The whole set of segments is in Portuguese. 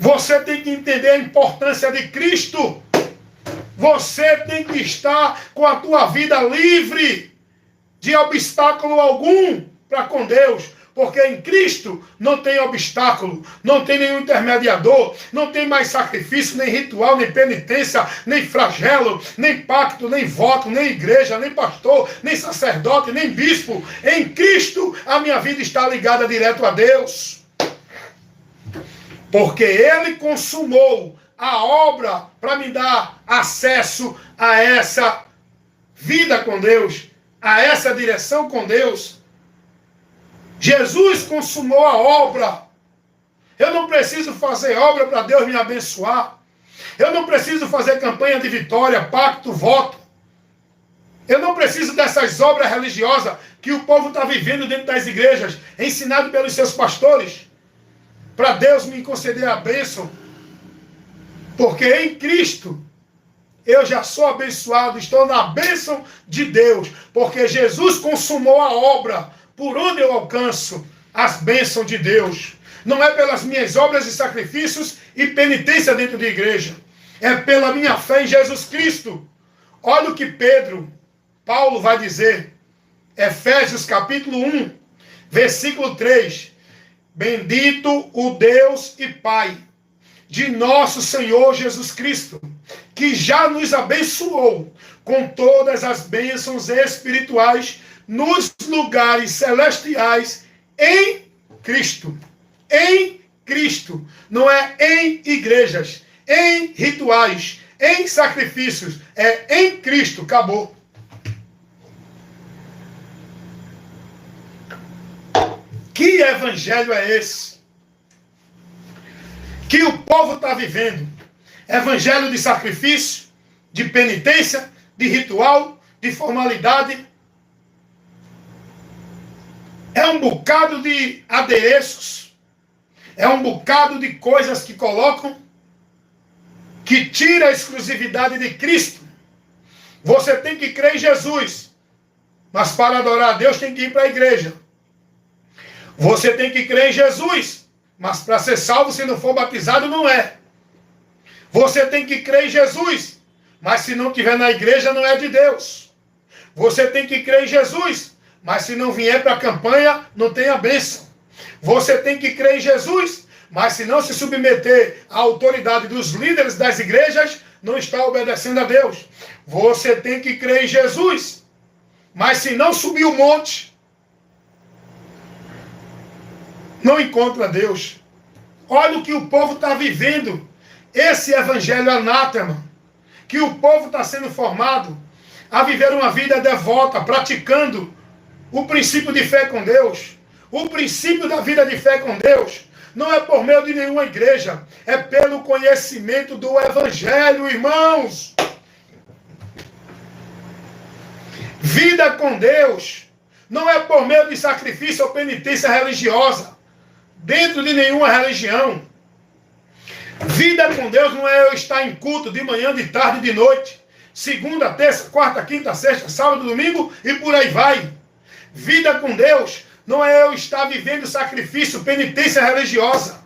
Você tem que entender a importância de Cristo. Você tem que estar com a tua vida livre de obstáculo algum para com Deus. Porque em Cristo não tem obstáculo, não tem nenhum intermediador, não tem mais sacrifício, nem ritual, nem penitência, nem flagelo, nem pacto, nem voto, nem igreja, nem pastor, nem sacerdote, nem bispo. Em Cristo a minha vida está ligada direto a Deus. Porque Ele consumou a obra para me dar acesso a essa vida com Deus, a essa direção com Deus. Jesus consumou a obra. Eu não preciso fazer obra para Deus me abençoar. Eu não preciso fazer campanha de vitória, pacto, voto. Eu não preciso dessas obras religiosas que o povo está vivendo dentro das igrejas, ensinado pelos seus pastores, para Deus me conceder a bênção. Porque em Cristo eu já sou abençoado, estou na bênção de Deus, porque Jesus consumou a obra por onde eu alcanço as bênçãos de Deus. Não é pelas minhas obras e sacrifícios e penitência dentro de igreja. É pela minha fé em Jesus Cristo. Olha o que Paulo vai dizer. Efésios capítulo 1, versículo 3. Bendito o Deus e Pai de nosso Senhor Jesus Cristo, que já nos abençoou com todas as bênçãos espirituais nos lugares celestiais em Cristo. Em Cristo. Não é em igrejas, em rituais, em sacrifícios. É em Cristo. Acabou. Que evangelho é esse que o povo está vivendo? Evangelho de sacrifício, de penitência, de ritual, de formalidade. É um bocado de adereços. É um bocado de coisas que colocam, que tira a exclusividade de Cristo. Você tem que crer em Jesus, mas para adorar a Deus tem que ir para a igreja. Você tem que crer em Jesus, mas para ser salvo, se não for batizado, não é. Você tem que crer em Jesus, mas se não estiver na igreja, não é de Deus. Você tem que crer em Jesus, mas se não vier para a campanha, não tem a bênção. Você tem que crer em Jesus, mas se não se submeter à autoridade dos líderes das igrejas, não está obedecendo a Deus. Você tem que crer em Jesus, mas se não subir o monte, não encontra Deus. Olha o que o povo está vivendo. Esse evangelho anátema, que o povo está sendo formado a viver uma vida devota, praticando o princípio de fé com Deus. O princípio da vida de fé com Deus não é por meio de nenhuma igreja, é pelo conhecimento do evangelho, irmãos. Vida com Deus não é por meio de sacrifício ou penitência religiosa, dentro de nenhuma religião. Vida com Deus não é eu estar em culto de manhã, de tarde, de noite, segunda, terça, quarta, quinta, sexta, sábado, domingo e por aí vai. Vida com Deus não é eu estar vivendo sacrifício, penitência religiosa.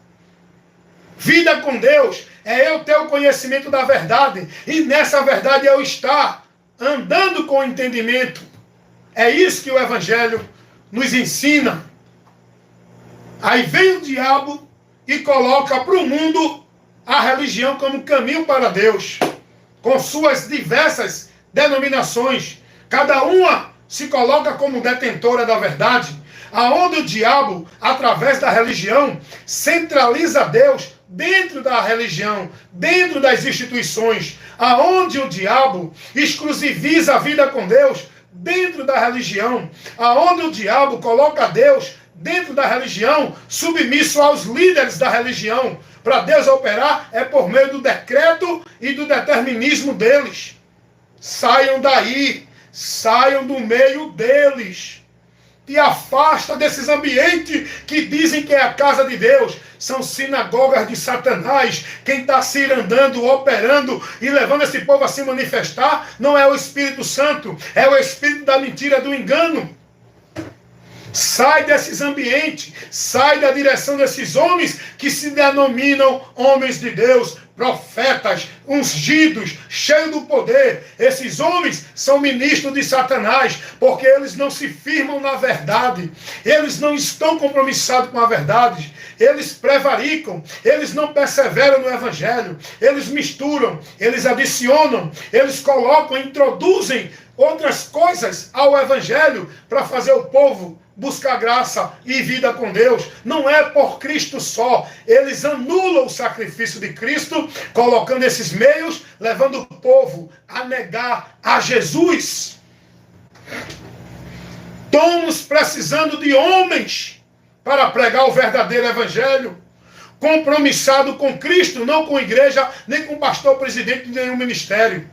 Vida com Deus é eu ter o conhecimento da verdade e nessa verdade eu estar andando com entendimento. É isso que o evangelho nos ensina. Aí vem o diabo e coloca para o mundo a religião como caminho para Deus, com suas diversas denominações. Cada uma se coloca como detentora da verdade, aonde o diabo, através da religião, centraliza Deus dentro da religião, dentro das instituições, aonde o diabo exclusiviza a vida com Deus dentro da religião, aonde o diabo coloca Deus dentro da religião, submisso aos líderes da religião. Para Deus operar é por meio do decreto e do determinismo deles. Saiam daí, saiam do meio deles. E afasta desses ambientes que dizem que é a casa de Deus. São sinagogas de Satanás. Quem está cirandando, operando e levando esse povo a se manifestar não é o Espírito Santo, é o espírito da mentira, do engano. Sai desses ambientes, sai da direção desses homens que se denominam homens de Deus, profetas, ungidos, cheios do poder. Esses homens são ministros de Satanás, porque eles não se firmam na verdade, eles não estão compromissados com a verdade, eles prevaricam, eles não perseveram no evangelho, eles misturam, eles adicionam, eles colocam, introduzem outras coisas ao evangelho para fazer o povo buscar graça e vida com Deus. Não é por Cristo só. Eles anulam o sacrifício de Cristo, colocando esses meios, levando o povo a negar a Jesus. Estamos precisando de homens para pregar o verdadeiro evangelho, compromissado com Cristo, não com igreja, nem com pastor presidente de nenhum ministério.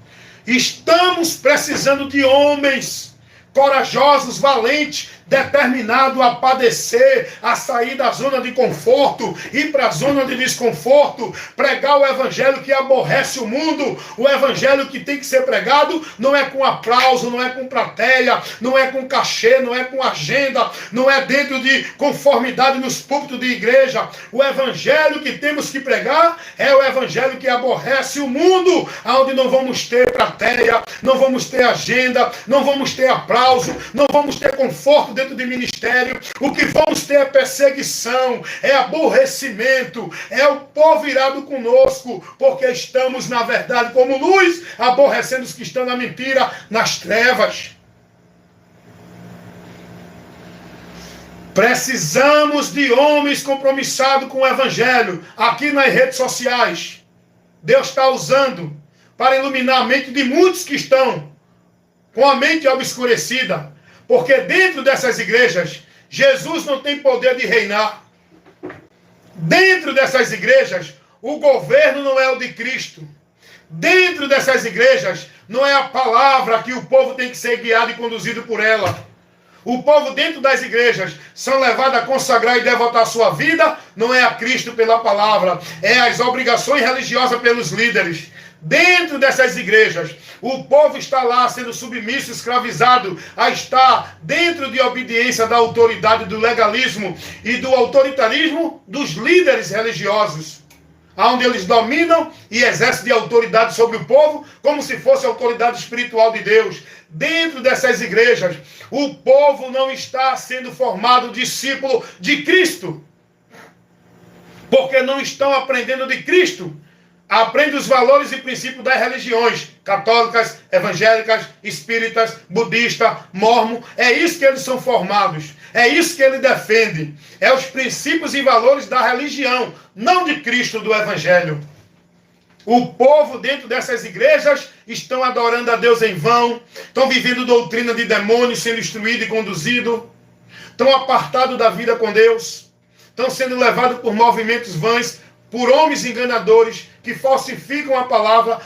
Estamos precisando de homens corajosos, valentes, determinados a padecer, a sair da zona de conforto, ir para a zona de desconforto, pregar o evangelho que aborrece o mundo, o evangelho que tem que ser pregado, não é com aplauso, não é com plateia, não é com cachê, não é com agenda, não é dentro de conformidade nos púlpitos de igreja. O evangelho que temos que pregar é o evangelho que aborrece o mundo, onde não vamos ter plateia, não vamos ter agenda, não vamos ter aplauso, não vamos ter conforto dentro de ministério. O que vamos ter é perseguição, é aborrecimento, é o povo irado conosco, porque estamos na verdade como luz, aborrecendo os que estão na mentira, nas trevas. Precisamos de homens compromissados com o evangelho. Aqui nas redes sociais, Deus está usando para iluminar a mente de muitos que estão com a mente obscurecida, porque dentro dessas igrejas, Jesus não tem poder de reinar. Dentro dessas igrejas, o governo não é o de Cristo. Dentro dessas igrejas, não é a palavra que o povo tem que ser guiado e conduzido por ela. O povo dentro das igrejas são levados a consagrar e devotar sua vida, não é a Cristo pela palavra, é as obrigações religiosas pelos líderes. Dentro dessas igrejas, o povo está lá sendo submisso, escravizado, a estar dentro de obediência da autoridade, do legalismo e do autoritarismo dos líderes religiosos, onde eles dominam e exercem de autoridade sobre o povo, como se fosse a autoridade espiritual de Deus. Dentro dessas igrejas, o povo não está sendo formado discípulo de Cristo, porque não estão aprendendo de Cristo. Aprende os valores e princípios das religiões católicas, evangélicas, espíritas, budista, mormon. É isso que eles são formados. É isso que ele defende. É os princípios e valores da religião, não de Cristo, do evangelho. O povo dentro dessas igrejas estão adorando a Deus em vão, estão vivendo doutrina de demônios, sendo instruído e conduzido, estão apartados da vida com Deus, estão sendo levados por movimentos vãs, por homens enganadores que falsificam a palavra,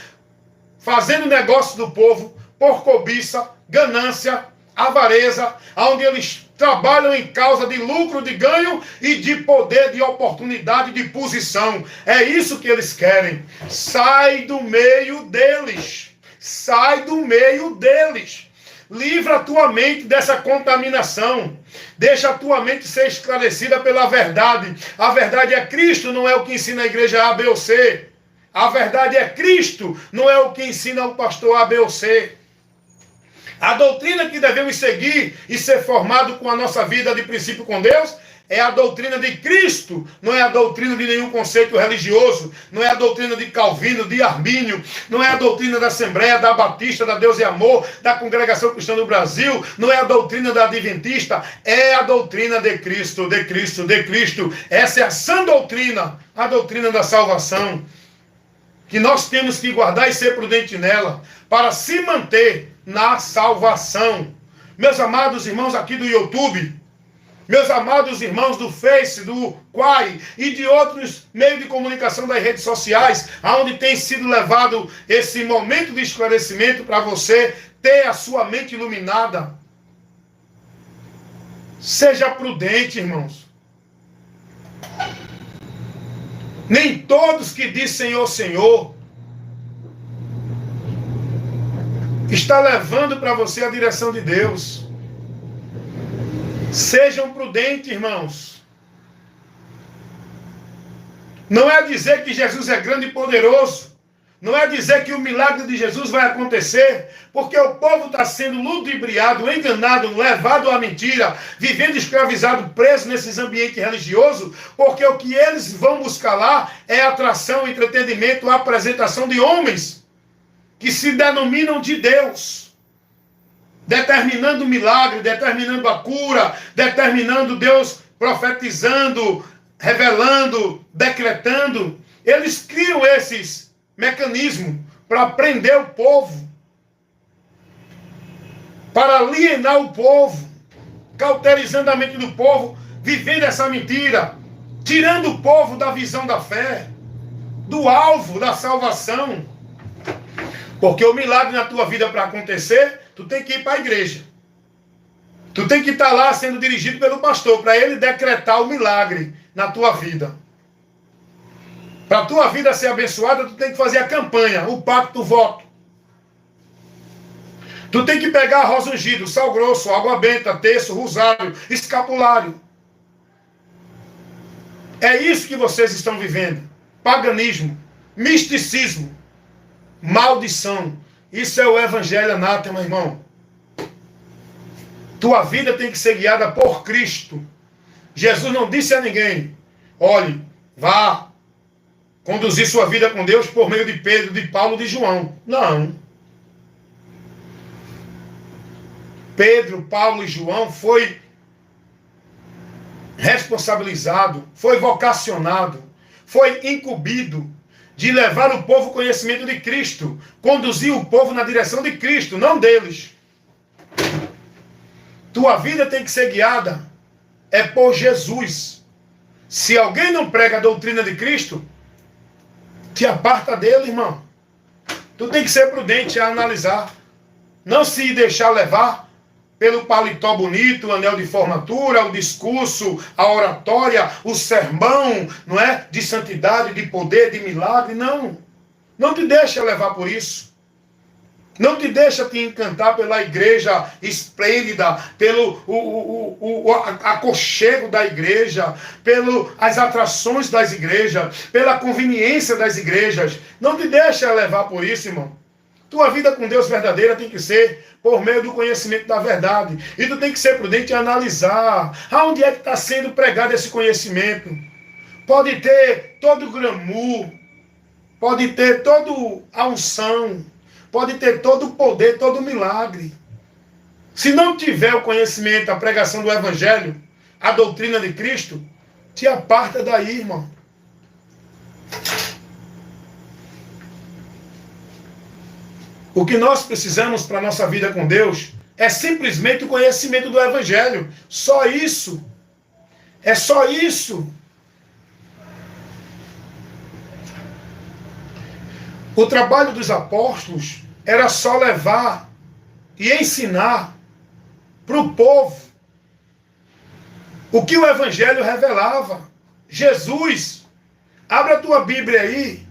fazendo negócio do povo por cobiça, ganância, avareza, onde eles trabalham em causa de lucro, de ganho e de poder, de oportunidade, de posição. É isso que eles querem. Sai do meio deles. Sai do meio deles. Livra a tua mente dessa contaminação. Deixa a tua mente ser esclarecida pela verdade. A verdade é Cristo, não é o que ensina a igreja A, B ou C. A verdade é Cristo, não é o que ensina o pastor A, B ou C. A doutrina que devemos seguir e ser formado com a nossa vida de princípio com Deus é a doutrina de Cristo, não é a doutrina de nenhum conceito religioso, não é a doutrina de Calvino, de Armínio, não é a doutrina da Assembleia, da Batista, da Deus e Amor, da Congregação Cristã do Brasil, não é a doutrina da Adventista, é a doutrina de Cristo, de Cristo, de Cristo. Essa é a sã doutrina, a doutrina da salvação, que nós temos que guardar e ser prudente nela, para se manter na salvação. Meus amados irmãos aqui do YouTube, meus amados irmãos do Face, do Quai e de outros meios de comunicação das redes sociais, onde tem sido levado esse momento de esclarecimento para você ter a sua mente iluminada. Seja prudente, irmãos. Nem todos que dizem Senhor, Senhor, está levando para você a direção de Deus. Sejam prudentes, irmãos. Não é dizer que Jesus é grande e poderoso. Não é dizer que o milagre de Jesus vai acontecer, porque o povo está sendo ludibriado, enganado, levado à mentira, vivendo escravizado, preso nesses ambientes religiosos, porque o que eles vão buscar lá é atração, entretenimento, apresentação de homens que se denominam de Deus, determinando o milagre, determinando a cura, determinando Deus profetizando, revelando, decretando. Eles criam esses mecanismo para prender o povo, para alienar o povo, cauterizando a mente do povo, vivendo essa mentira, tirando o povo da visão da fé, do alvo da salvação. Porque o milagre na tua vida para acontecer, tu tem que ir para a igreja. Tu tem que estar lá sendo dirigido pelo pastor, para ele decretar o milagre na tua vida. Para a tua vida ser abençoada, tu tem que fazer a campanha, o pacto, o voto. Tu tem que pegar arroz ungido, sal grosso, água benta, terço, rosário, escapulário. É isso que vocês estão vivendo. Paganismo, misticismo, maldição. Isso é o evangelho anátema, irmão. Tua vida tem que ser guiada por Cristo. Jesus não disse a ninguém: olhe, vá conduzir sua vida com Deus por meio de Pedro, de Paulo, de João. Não. Pedro, Paulo e João foi responsabilizado, foi vocacionado, foi incumbido de levar o povo ao conhecimento de Cristo, conduzir o povo na direção de Cristo, não deles. Tua vida tem que ser guiada por Jesus. Se alguém não prega a doutrina de Cristo, te aparta dele, irmão. Tu tem que ser prudente a analisar. Não se deixar levar pelo paletó bonito, o anel de formatura, o discurso, a oratória, o sermão, não é? De santidade, de poder, de milagre. Não. Não te deixa levar por isso. Não te deixa te encantar pela igreja esplêndida, pelo aconchego da igreja, pelas atrações das igrejas, pela conveniência das igrejas. Não te deixa levar por isso, irmão. Tua vida com Deus verdadeira tem que ser por meio do conhecimento da verdade. E tu tem que ser prudente e analisar aonde é que está sendo pregado esse conhecimento. Pode ter todo o glamour, pode ter toda a unção, pode ter todo o poder, todo o milagre. Se não tiver o conhecimento, a pregação do Evangelho, a doutrina de Cristo, te aparta daí, irmão. O que nós precisamos para a nossa vida com Deus é simplesmente o conhecimento do Evangelho. Só isso. É só isso. O trabalho dos apóstolos era só levar e ensinar para o povo o que o Evangelho revelava. Jesus, abre a tua Bíblia aí,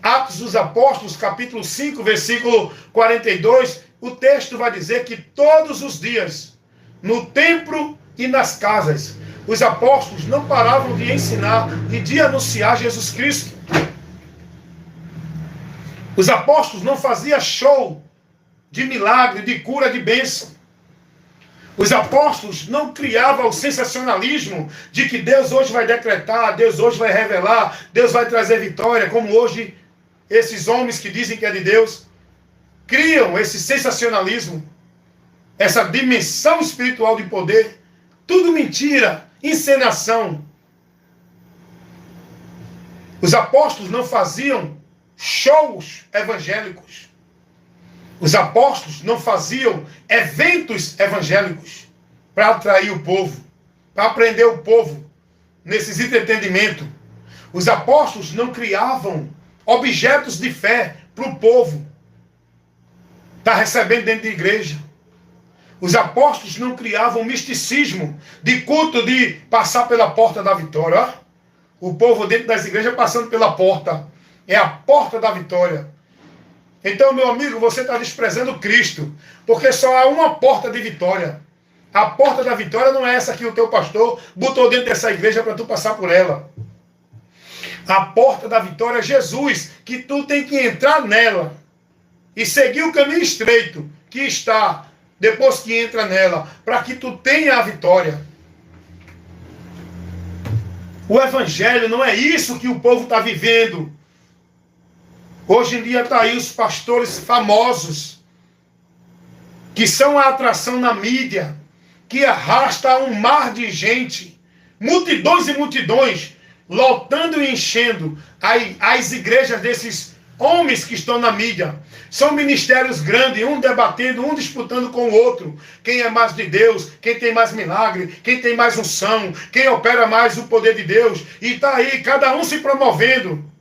Atos dos Apóstolos, capítulo 5, versículo 42, o texto vai dizer que todos os dias, no templo e nas casas, os apóstolos não paravam de ensinar e de anunciar Jesus Cristo. Os apóstolos não faziam show de milagre, de cura, de bênção. Os apóstolos não criavam o sensacionalismo de que Deus hoje vai decretar, Deus hoje vai revelar, Deus vai trazer vitória, como hoje esses homens que dizem que é de Deus criam esse sensacionalismo, essa dimensão espiritual de poder. Tudo mentira, encenação. Os apóstolos não faziam shows evangélicos. Os apóstolos não faziam eventos evangélicos para atrair o povo, para prender o povo nesses entretenimentos. Os apóstolos não criavam objetos de fé para o povo estar recebendo dentro da igreja. Os apóstolos não criavam misticismo de culto de passar pela porta da vitória. Ó, o povo dentro das igrejas passando pela porta. É a porta da vitória. Então, meu amigo, você está desprezando Cristo, porque só há uma porta de vitória. A porta da vitória não é essa que o teu pastor botou dentro dessa igreja para tu passar por ela. A porta da vitória é Jesus, que tu tem que entrar nela e seguir o caminho estreito que está depois que entra nela, para que tu tenha a vitória. O evangelho não é isso que o povo está vivendo. Hoje em dia está aí os pastores famosos, que são a atração na mídia, que arrasta um mar de gente, multidões e multidões, lotando e enchendo as igrejas desses homens que estão na mídia. São ministérios grandes, um debatendo, um disputando com o outro. Quem é mais de Deus, quem tem mais milagre, quem tem mais unção, quem opera mais o poder de Deus. E está aí, cada um se promovendo.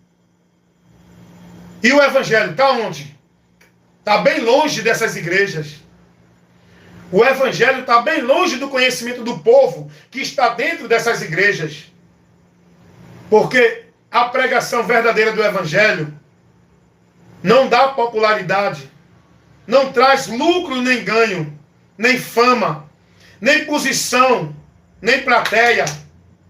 E o evangelho está onde? Está bem longe dessas igrejas. O evangelho está bem longe do conhecimento do povo que está dentro dessas igrejas. Porque a pregação verdadeira do evangelho não dá popularidade, não traz lucro nem ganho, nem fama, nem posição, nem plateia,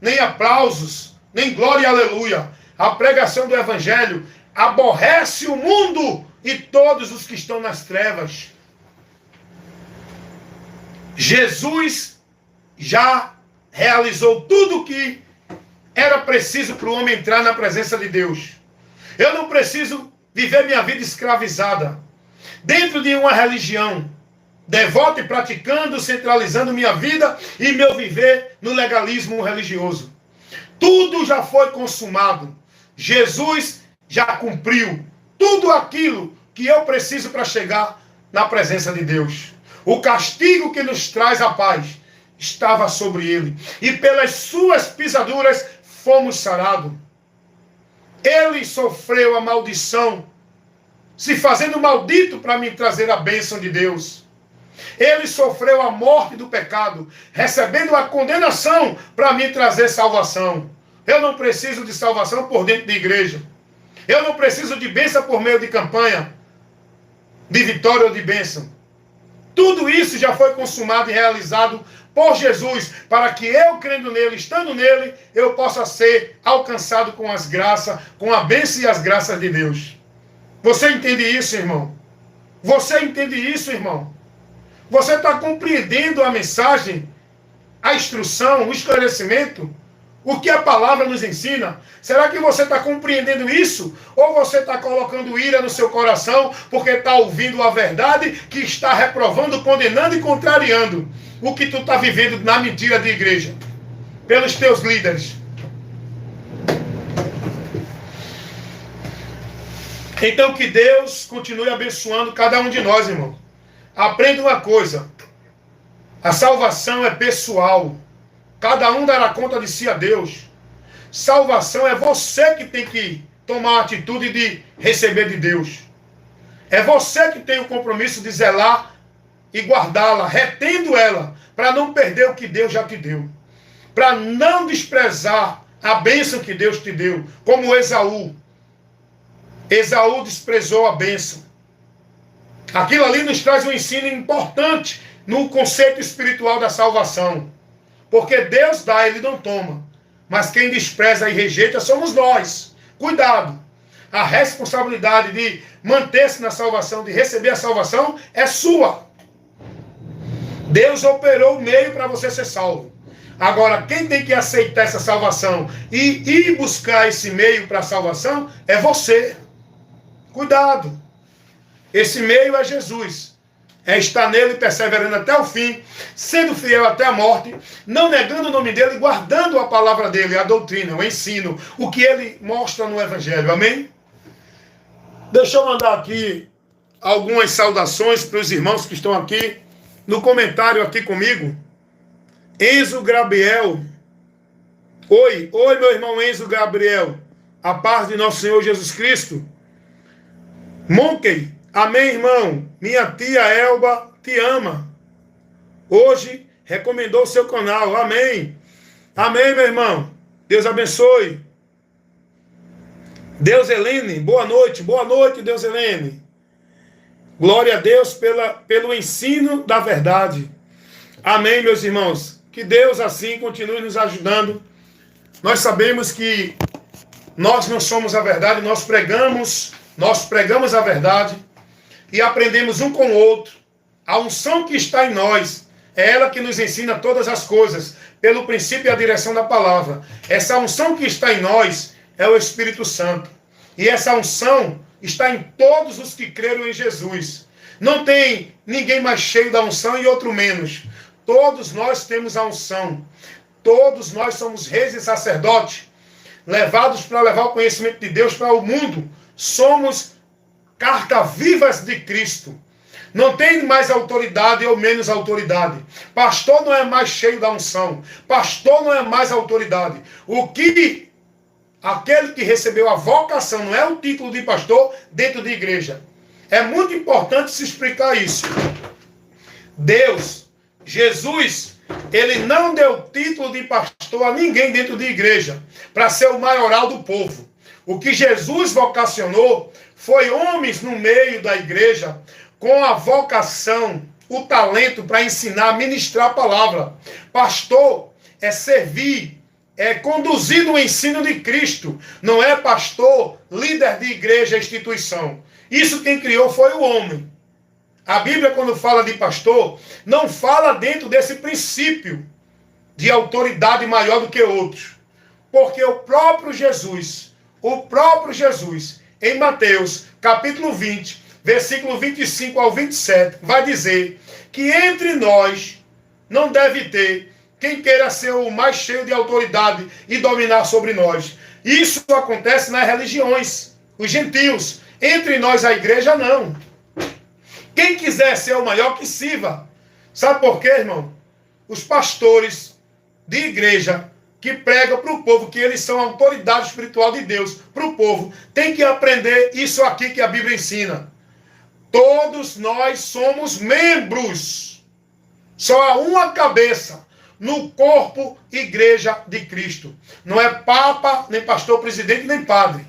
nem aplausos, nem glória e aleluia. A pregação do evangelho aborrece o mundo e todos os que estão nas trevas. Jesus já realizou tudo o que era preciso para o homem entrar na presença de Deus. Eu não preciso viver minha vida escravizada dentro de uma religião, devota e praticando, centralizando minha vida e meu viver no legalismo religioso. Tudo já foi consumado. Jesus já cumpriu tudo aquilo que eu preciso para chegar na presença de Deus. O castigo que nos traz a paz estava sobre ele, e pelas suas pisaduras fomos sarados. Ele sofreu a maldição, se fazendo maldito para me trazer a bênção de Deus. Ele sofreu a morte do pecado, recebendo a condenação para me trazer salvação. Eu não preciso de salvação por dentro da igreja. Eu não preciso de bênção por meio de campanha, de vitória ou de bênção. Tudo isso já foi consumado e realizado por Jesus, para que eu, crendo nele, estando nele, eu possa ser alcançado com as graças, com a bênção e as graças de Deus. Você entende isso, irmão? Você entende isso, irmão? Você está compreendendo a mensagem, a instrução, o esclarecimento? O que a palavra nos ensina? Será que você está compreendendo isso? Ou você está colocando ira no seu coração porque está ouvindo a verdade que está reprovando, condenando e contrariando o que tu está vivendo na mentira de igreja? Pelos teus líderes. Então que Deus continue abençoando cada um de nós, irmão. Aprenda uma coisa. A salvação é pessoal. Cada um dará conta de si a Deus. Salvação é você que tem que tomar a atitude de receber de Deus. É você que tem o compromisso de zelar e guardá-la, retendo ela, para não perder o que Deus já te deu. Para não desprezar a bênção que Deus te deu, como Esaú. Esaú desprezou a bênção. Aquilo ali nos traz um ensino importante no conceito espiritual da salvação. Porque Deus dá, Ele não toma. Mas quem despreza e rejeita somos nós. Cuidado. A responsabilidade de manter-se na salvação, de receber a salvação, é sua. Deus operou o meio para você ser salvo. Agora, quem tem que aceitar essa salvação e ir buscar esse meio para a salvação é você. Cuidado. Esse meio é Jesus. É estar nele, perseverando até o fim, sendo fiel até a morte, não negando o nome dele, guardando a palavra dele, a doutrina, o ensino, o que ele mostra no Evangelho. Amém? Deixa eu mandar aqui algumas saudações para os irmãos que estão aqui no comentário aqui comigo. Enzo Gabriel. Oi, meu irmão Enzo Gabriel. A paz de nosso Senhor Jesus Cristo. Monkey. Amém, irmão. Minha tia Elba te ama. Hoje recomendou o seu canal. Amém. Amém, meu irmão. Deus abençoe. Deus Helene, boa noite. Boa noite, Deus Helene. Glória a Deus pelo ensino da verdade. Amém, meus irmãos. Que Deus assim continue nos ajudando. Nós sabemos que nós não somos a verdade, nós pregamos a verdade e aprendemos um com o outro. A unção que está em nós é ela que nos ensina todas as coisas, pelo princípio e a direção da palavra. Essa unção que está em nós é o Espírito Santo. E essa unção está em todos os que creram em Jesus. Não tem ninguém mais cheio da unção e outro menos. Todos nós temos a unção. Todos nós somos reis e sacerdotes, levados para levar o conhecimento de Deus para o mundo. Somos carta-vivas de Cristo. Não tem mais autoridade ou menos autoridade. Pastor não é mais cheio da unção. Pastor não é mais autoridade. Aquele que recebeu a vocação, não é o título de pastor dentro de igreja. É muito importante se explicar isso. Jesus, ele não deu título de pastor a ninguém dentro de igreja, para ser o maioral do povo. O que Jesus vocacionou foi homens no meio da igreja, com a vocação, o talento para ensinar, ministrar a palavra. Pastor é servir, é conduzir no ensino de Cristo. Não é pastor, líder de igreja, instituição. Isso quem criou foi o homem. A Bíblia, quando fala de pastor, não fala dentro desse princípio de autoridade maior do que outros. Porque o próprio Jesus, em Mateus, capítulo 20, versículo 25 ao 27, vai dizer que entre nós não deve ter quem queira ser o mais cheio de autoridade e dominar sobre nós. Isso acontece nas religiões, os gentios. Entre nós, a igreja, não. Quem quiser ser o maior, que sirva. Sabe por quê, irmão? Os pastores de igreja que pregam para o povo que eles são a autoridade espiritual de Deus para o povo, tem que aprender isso aqui que a Bíblia ensina. Todos nós somos membros. Só há uma cabeça no corpo igreja de Cristo. Não é papa, nem pastor, presidente, nem padre.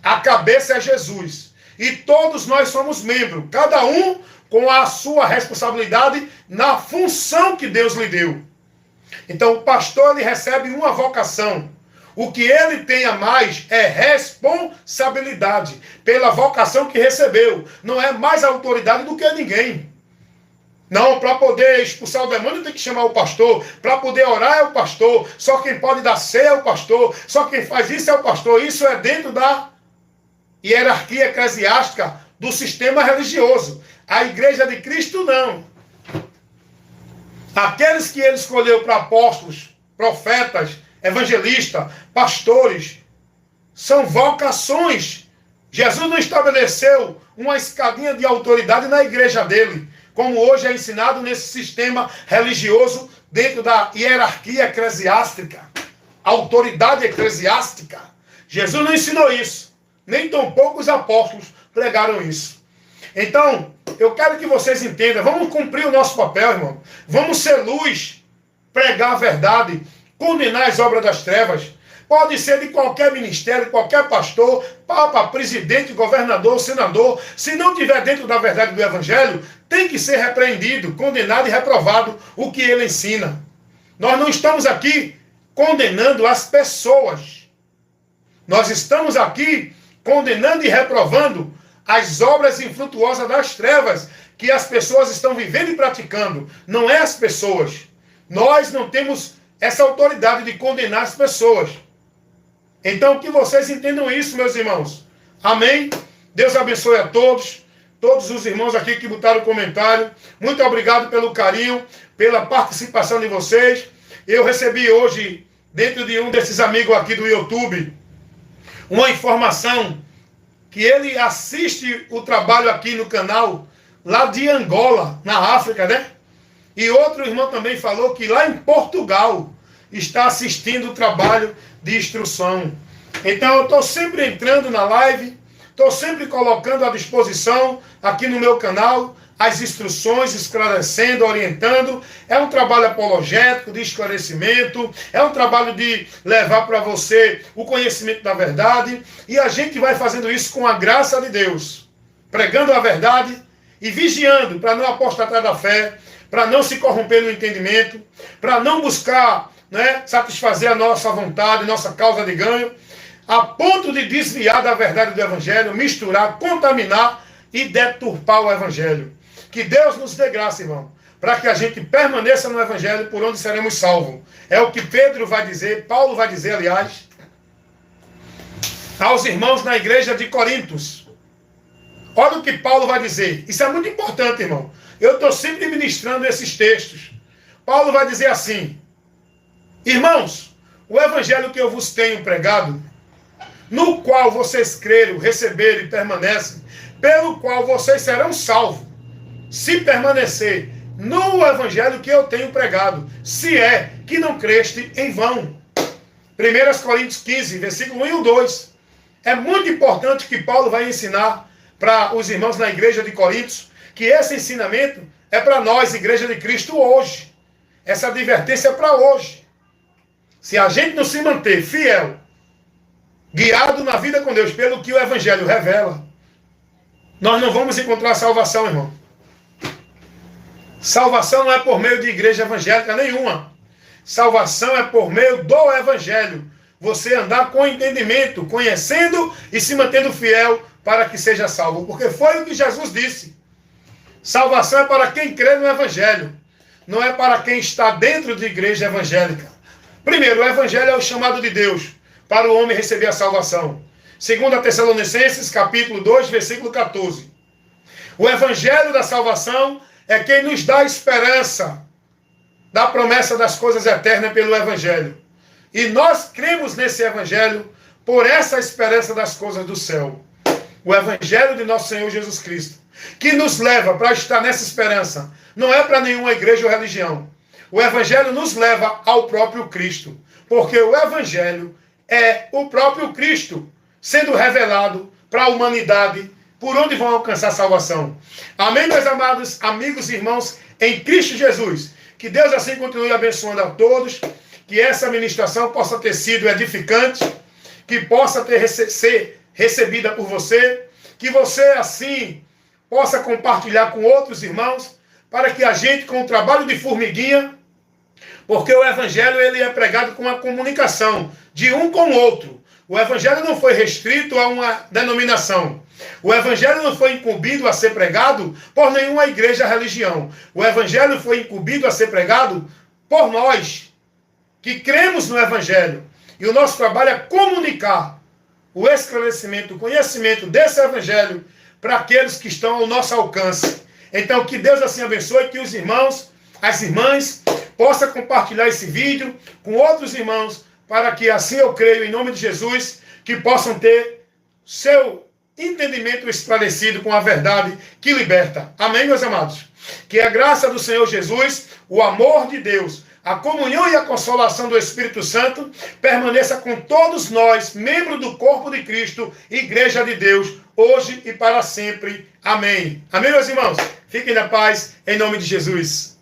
A cabeça é Jesus. E todos nós somos membros. Cada um com a sua responsabilidade na função que Deus lhe deu. Então o pastor ele recebe uma vocação. O que ele tem a mais é responsabilidade pela vocação que recebeu. Não é mais autoridade do que ninguém. Não, para poder expulsar o demônio tem que chamar o pastor. Para poder orar é o pastor. Só quem pode dar ceia é o pastor. Só quem faz isso é o pastor. Isso é dentro da hierarquia eclesiástica do sistema religioso. A igreja de Cristo não. Aqueles que ele escolheu para apóstolos, profetas, evangelistas, pastores, são vocações. Jesus não estabeleceu uma escadinha de autoridade na igreja dele, como hoje é ensinado nesse sistema religioso dentro da hierarquia eclesiástica, autoridade eclesiástica. Jesus não ensinou isso, nem tampouco os apóstolos pregaram isso. Então, eu quero que vocês entendam, vamos cumprir o nosso papel, irmão. Vamos ser luz, pregar a verdade, condenar as obras das trevas. Pode ser de qualquer ministério, qualquer pastor, papa, presidente, governador, senador. Se não estiver dentro da verdade do evangelho, tem que ser repreendido, condenado e reprovado o que ele ensina. Nós não estamos aqui condenando as pessoas. Nós estamos aqui condenando e reprovando as obras infrutuosas das trevas que as pessoas estão vivendo e praticando. Não é as pessoas. Nós não temos essa autoridade de condenar as pessoas. Então, que vocês entendam isso, meus irmãos. Amém? Deus abençoe a todos. Todos os irmãos aqui que botaram comentário. Muito obrigado pelo carinho, pela participação de vocês. Eu recebi hoje, dentro de um desses amigos aqui do YouTube, uma informação que ele assiste o trabalho aqui no canal, lá de Angola, na África, né? E outro irmão também falou que lá em Portugal está assistindo o trabalho de instrução. Então eu estou sempre entrando na live, estou sempre colocando à disposição aqui no meu canal as instruções, esclarecendo, orientando. É um trabalho apologético, de esclarecimento, é um trabalho de levar para você o conhecimento da verdade, e a gente vai fazendo isso com a graça de Deus, pregando a verdade e vigiando para não apostatar da fé, para não se corromper no entendimento, para não buscar, né, satisfazer a nossa vontade, nossa causa de ganho, a ponto de desviar da verdade do Evangelho, misturar, contaminar e deturpar o Evangelho. Que Deus nos dê graça, irmão, para que a gente permaneça no Evangelho por onde seremos salvos. É o que Pedro vai dizer, Paulo vai dizer, aliás, aos irmãos na igreja de Corintos. Olha o que Paulo vai dizer. Isso é muito importante, irmão. Eu estou sempre ministrando esses textos. Paulo vai dizer assim: irmãos, o evangelho que eu vos tenho pregado, no qual vocês creram, receberam e permanecem, pelo qual vocês serão salvos, se permanecer no evangelho que eu tenho pregado, se é que não creste em vão. 1 Coríntios 15, versículo 1 e 2. É muito importante que Paulo vai ensinar para os irmãos na igreja de Coríntios, que esse ensinamento é para nós, igreja de Cristo, hoje. Essa advertência é para hoje. Se a gente não se manter fiel, guiado na vida com Deus pelo que o evangelho revela, nós não vamos encontrar salvação, irmão. Salvação não é por meio de igreja evangélica nenhuma. Salvação é por meio do evangelho. Você andar com entendimento, conhecendo e se mantendo fiel para que seja salvo. Porque foi o que Jesus disse. Salvação é para quem crê no evangelho. Não é para quem está dentro de igreja evangélica. Primeiro, o evangelho é o chamado de Deus para o homem receber a salvação. 2 Tessalonicenses, capítulo 2, versículo 14. O evangelho da salvação é quem nos dá esperança da promessa das coisas eternas pelo evangelho. E nós cremos nesse evangelho por essa esperança das coisas do céu. O evangelho de nosso Senhor Jesus Cristo, que nos leva para estar nessa esperança, não é para nenhuma igreja ou religião. O evangelho nos leva ao próprio Cristo, porque o evangelho é o próprio Cristo sendo revelado para a humanidade, por onde vão alcançar a salvação. Amém, meus amados amigos e irmãos em Cristo Jesus. Que Deus assim continue abençoando a todos, que essa ministração possa ter sido edificante, que possa ser recebida por você, que você assim possa compartilhar com outros irmãos, para que a gente, com o trabalho de formiguinha, porque o evangelho ele é pregado com a comunicação de um com o outro. O evangelho não foi restrito a uma denominação. O evangelho não foi incumbido a ser pregado por nenhuma igreja religião. O evangelho foi incumbido a ser pregado por nós, que cremos no evangelho. E o nosso trabalho é comunicar o esclarecimento, o conhecimento desse evangelho para aqueles que estão ao nosso alcance. Então, que Deus assim abençoe, que os irmãos, as irmãs, possam compartilhar esse vídeo com outros irmãos, para que assim eu creio, em nome de Jesus, que possam ter seu entendimento esclarecido com a verdade que liberta. Amém, meus amados? Que a graça do Senhor Jesus, o amor de Deus, a comunhão e a consolação do Espírito Santo permaneça com todos nós, membros do corpo de Cristo, igreja de Deus, hoje e para sempre. Amém. Amém, meus irmãos? Fiquem na paz, em nome de Jesus.